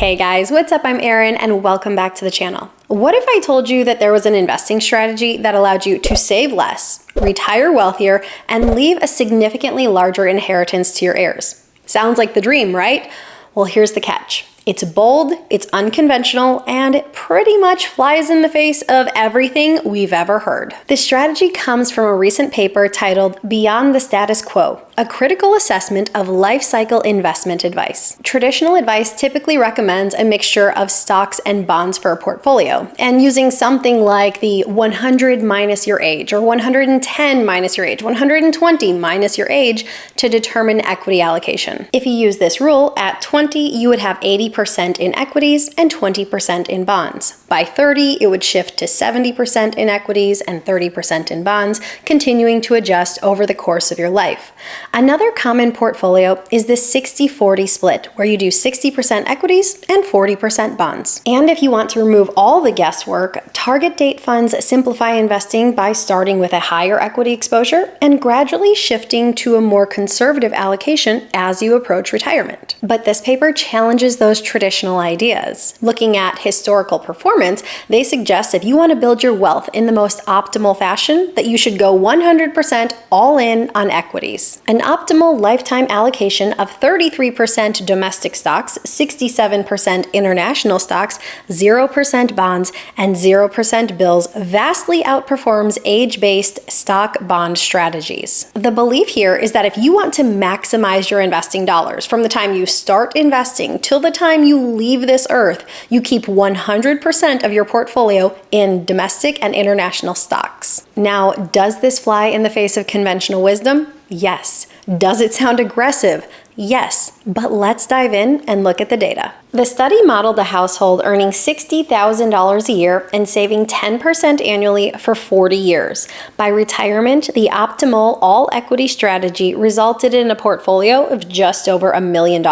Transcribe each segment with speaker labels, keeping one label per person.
Speaker 1: Hey guys, what's up? I'm Erin and welcome back to the channel. What if I told you that there was an investing strategy that allowed you to save less, retire wealthier, and leave a significantly larger inheritance to your heirs? Sounds like the dream, right? Well, here's the catch. It's bold, it's unconventional, and it pretty much flies in the face of everything we've ever heard. This strategy comes from a recent paper titled Beyond the Status Quo, a critical assessment of life cycle investment advice. Traditional advice typically recommends a mixture of stocks and bonds for a portfolio, and using something like the 100 minus your age, or 110 minus your age, 120 minus your age to determine equity allocation. If you use this rule, at 20, you would have 80% in equities and 20% in bonds. By 30, it would shift to 70% in equities and 30% in bonds, continuing to adjust over the course of your life. Another common portfolio is the 60-40 split, where you do 60% equities and 40% bonds. And if you want to remove all the guesswork, target date funds simplify investing by starting with a higher equity exposure and gradually shifting to a more conservative allocation as you approach retirement. But this paper challenges those traditional ideas. Looking at historical performance, they suggest if you want to build your wealth in the most optimal fashion, that you should go 100% all in on equities. An optimal lifetime allocation of 33% domestic stocks, 67% international stocks, 0% bonds, and 0% bills vastly outperforms age-based stock bond strategies. The belief here is that if you want to maximize your investing dollars from the time you start investing till the time you leave this earth, you keep 100% of your portfolio in domestic and international stocks. Now, does this fly in the face of conventional wisdom? Yes. Does it sound aggressive? Yes, but let's dive in and look at the data. The study modeled a household earning $60,000 a year and saving 10% annually for 40 years. By retirement, the optimal all-equity strategy resulted in a portfolio of just over $1 million,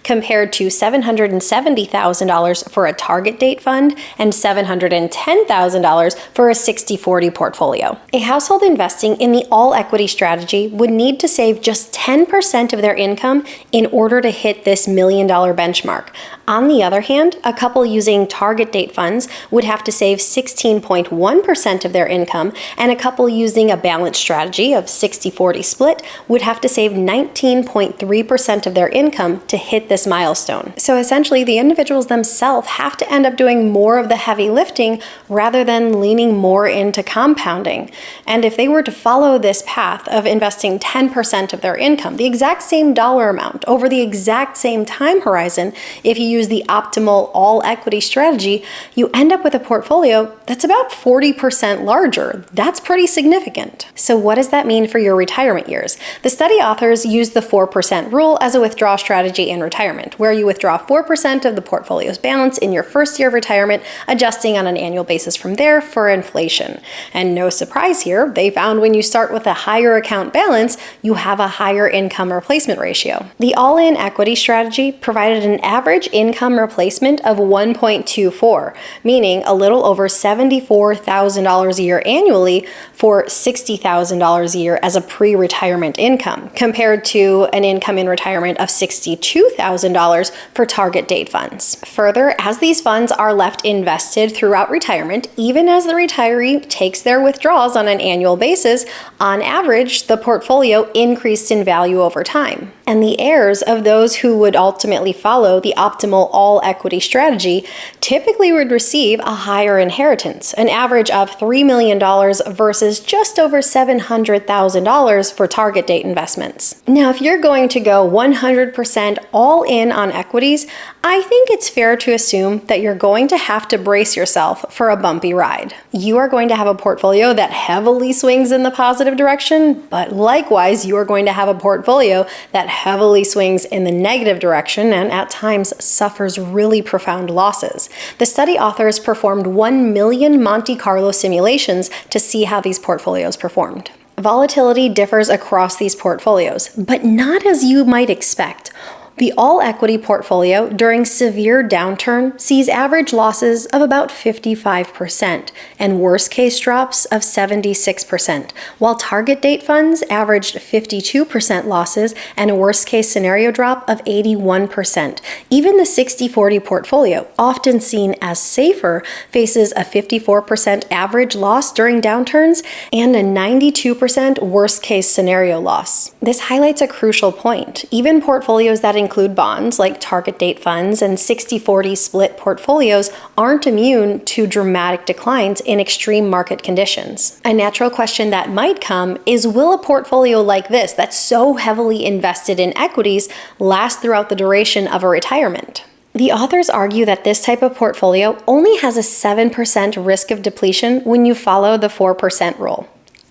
Speaker 1: compared to $770,000 for a target date fund and $710,000 for a 60-40 portfolio. A household investing in the all-equity strategy would need to save just 10% of their income in order to hit this $1 million benchmark. On the other hand, a couple using target date funds would have to save 16.1% of their income, and a couple using a balanced strategy of 60-40 split would have to save 19.3% of their income to hit this milestone. So essentially, the individuals themselves have to end up doing more of the heavy lifting rather than leaning more into compounding. And if they were to follow this path of investing 10% of their income, the exact same dollar amount over the exact same time horizon, if you use the optimal all equity strategy, you end up with a portfolio that's about 40% larger. That's pretty significant. So what does that mean for your retirement years? The study authors use the 4% rule as a withdrawal strategy in retirement, where you withdraw 4% of the portfolio's balance in your first year of retirement, adjusting on an annual basis from there for inflation. And no surprise here, they found when you start with a higher account balance, you have a higher income replacement ratio. The all-in equity strategy provided an average income replacement of 1.24, meaning a little over $74,000 a year annually for $60,000 a year as a pre-retirement income, compared to an income in retirement of $62,000 for target date funds. Further, as these funds are left invested throughout retirement, even as the retiree takes their withdrawals on an annual basis, on average, the portfolio increased in value over time. And the heirs of those who would ultimately follow the optimal all-equity strategy typically would receive a higher inheritance, an average of $3 million versus just over $700,000 for target date investments. Now, if you're going to go 100% all in on equities, I think it's fair to assume that you're going to have to brace yourself for a bumpy ride. You are going to have a portfolio that heavily swings in the positive direction, but likewise, you are going to have a portfolio that heavily swings in the negative direction and at times suffers really profound losses. The study authors performed 1 million Monte Carlo simulations to see how these portfolios performed. Volatility differs across these portfolios, but not as you might expect. The all-equity portfolio during severe downturn sees average losses of about 55% and worst-case drops of 76%, while target date funds averaged 52% losses and a worst-case scenario drop of 81%. Even the 60-40 portfolio, often seen as safer, faces a 54% average loss during downturns and a 92% worst-case scenario loss. This highlights a crucial point. Even portfolios that include bonds like target date funds and 60-40 split portfolios aren't immune to dramatic declines in extreme market conditions. A natural question that might come is, will a portfolio like this that's so heavily invested in equities last throughout the duration of a retirement? The authors argue that this type of portfolio only has a 7% risk of depletion when you follow the 4% rule.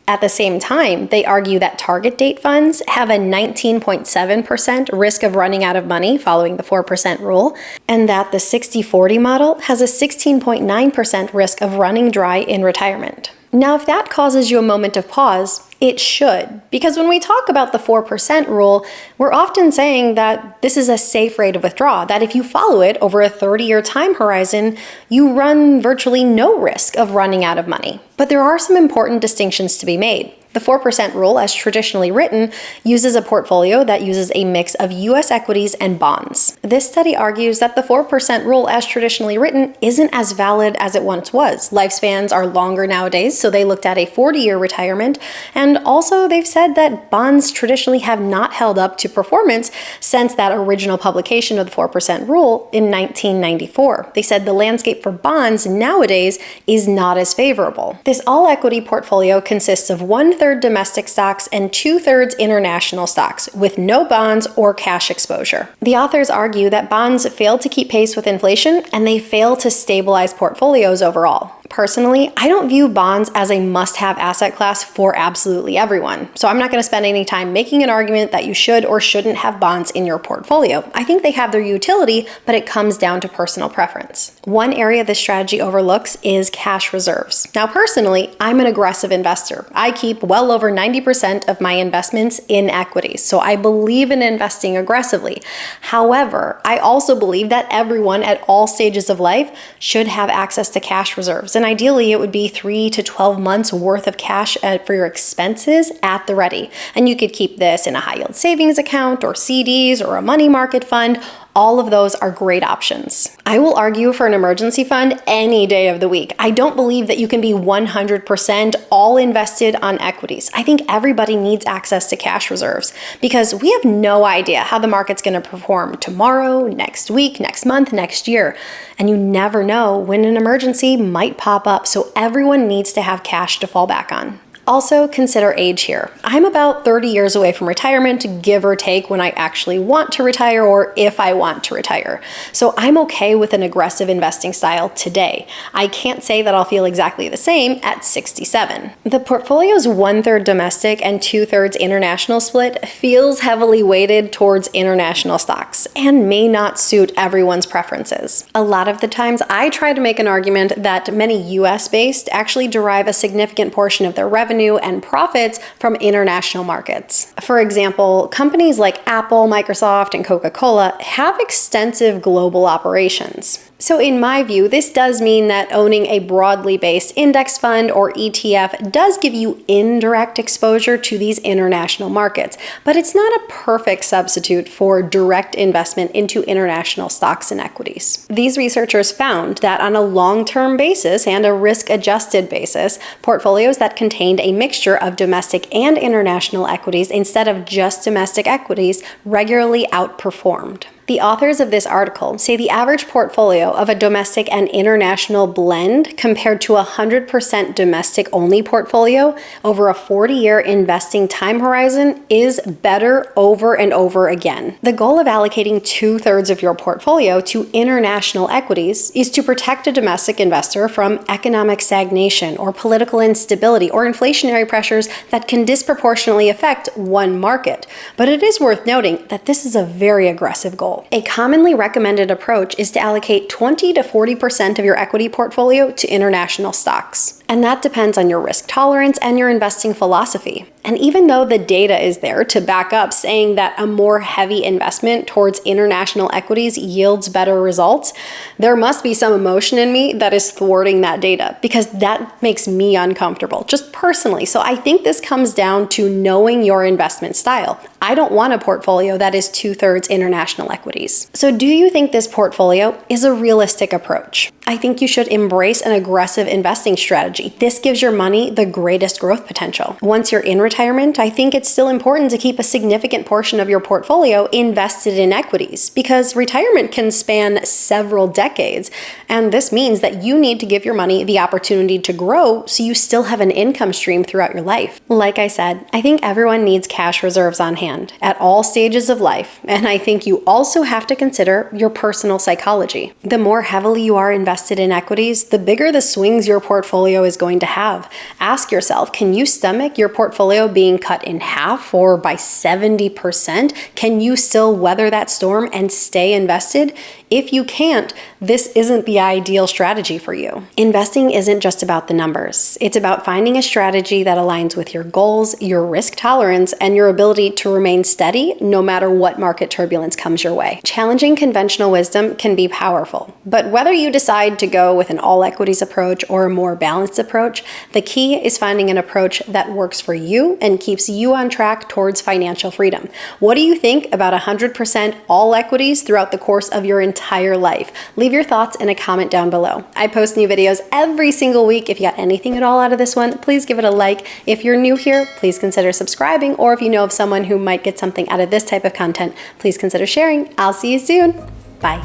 Speaker 1: At the same time, they argue that target date funds have a 19.7% risk of running out of money following the 4% rule, and that the 60-40 model has a 16.9% risk of running dry in retirement. Now, if that causes you a moment of pause, it should, because when we talk about the 4% rule, we're often saying that this is a safe rate of withdrawal, that if you follow it over a 30-year time horizon, you run virtually no risk of running out of money. But there are some important distinctions to be made. The 4% rule, as traditionally written, uses a portfolio that uses a mix of U.S. equities and bonds. This study argues that the 4% rule, as traditionally written, isn't as valid as it once was. Lifespans are longer nowadays, so they looked at a 40-year retirement, and also they've said that bonds traditionally have not held up to performance since that original publication of the 4% rule in 1994. They said the landscape for bonds nowadays is not as favorable. This all-equity portfolio consists of 1/3 domestic stocks and 2/3 international stocks, with no bonds or cash exposure. The authors argue that bonds fail to keep pace with inflation and they fail to stabilize portfolios overall. Personally, I don't view bonds as a must-have asset class for absolutely everyone. So I'm not going to spend any time making an argument that you should or shouldn't have bonds in your portfolio. I think they have their utility, but it comes down to personal preference. One area this strategy overlooks is cash reserves. Now, personally, I'm an aggressive investor. I keep well over 90% of my investments in equities, so I believe in investing aggressively. However, I also believe that everyone at all stages of life should have access to cash reserves. And ideally, it would be 3 to 12 months worth of cash for your expenses at the ready. And you could keep this in a high yield savings account or CDs or a money market fund. All of those are great options. I will argue for an emergency fund any day of the week. I don't believe that you can be 100% all invested on equities. I think everybody needs access to cash reserves because we have no idea how the market's going to perform tomorrow, next week, next month, next year. And you never know when an emergency might pop up, so everyone needs to have cash to fall back on. Also, consider age here. I'm about 30 years away from retirement, give or take, when I actually want to retire or if I want to retire. So I'm okay with an aggressive investing style today. I can't say that I'll feel exactly the same at 67. The portfolio's 1/3 domestic and 2/3 international split feels heavily weighted towards international stocks and may not suit everyone's preferences. A lot of the times I try to make an argument that many US-based actually derive a significant portion of their revenue and profits from international markets. For example, companies like Apple, Microsoft, and Coca-Cola have extensive global operations. So in my view, this does mean that owning a broadly based index fund or ETF does give you indirect exposure to these international markets, but it's not a perfect substitute for direct investment into international stocks and equities. These researchers found that on a long-term basis and a risk-adjusted basis, portfolios that contained a mixture of domestic and international equities instead of just domestic equities regularly outperformed. The authors of this article say the average portfolio of a domestic and international blend compared to a 100% domestic-only portfolio over a 40-year investing time horizon is better over and over again. The goal of allocating 2/3 of your portfolio to international equities is to protect a domestic investor from economic stagnation or political instability or inflationary pressures that can disproportionately affect one market. But it is worth noting that this is a very aggressive goal. low. A commonly recommended approach is to allocate 20 to 40% of your equity portfolio to international stocks. And that depends on your risk tolerance and your investing philosophy. And even though the data is there to back up saying that a more heavy investment towards international equities yields better results, there must be some emotion in me that is thwarting that data because that makes me uncomfortable, just personally. So I think this comes down to knowing your investment style. I don't want a portfolio that is 2/3 international equities. So do you think this portfolio is a realistic approach? I think you should embrace an aggressive investing strategy. This gives your money the greatest growth potential. Once you're in retirement, I think it's still important to keep a significant portion of your portfolio invested in equities because retirement can span several decades. And this means that you need to give your money the opportunity to grow so you still have an income stream throughout your life. Like I said, I think everyone needs cash reserves on hand at all stages of life. And I think you also have to consider your personal psychology. The more heavily you are invested in equities, the bigger the swings your portfolio is going to have. Ask yourself, can you stomach your portfolio being cut in half or by 70%? Can you still weather that storm and stay invested? If you can't, this isn't the ideal strategy for you. Investing isn't just about the numbers. It's about finding a strategy that aligns with your goals, your risk tolerance, and your ability to remain steady no matter what market turbulence comes your way. Challenging conventional wisdom can be powerful, but whether you decide to go with an all equities approach or a more balanced approach, the key is finding an approach that works for you and keeps you on track towards financial freedom. What do you think about 100% all equities throughout the course of your entire life? Leave your thoughts in a comment down below. I post new videos every single week. If you got anything at all out of this one, please give it a like. If you're new here, please consider subscribing, or if you know of someone who might get something out of this type of content, please consider sharing. I'll see you soon. Bye.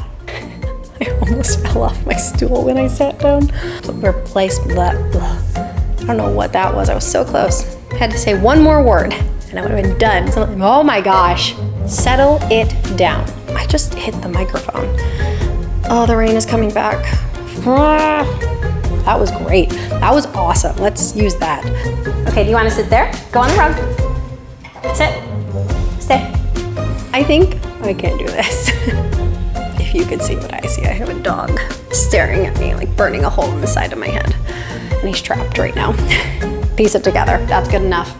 Speaker 1: I almost fell off my stool when I sat down. Replace blah, blah. I don't know what that was. I was so close. I had to say one more word and I would have been done. So, oh my gosh. Settle it down. I just hit the microphone. Oh, the rain is coming back. That was great. That was awesome. Let's use that. Okay, do you want to sit there? Go on the rug. Sit. Stay. I think I can't do this. If you could see what I see, I have a dog staring at me, like burning a hole in the side of my head. And he's trapped right now. Piece it together. That's good enough.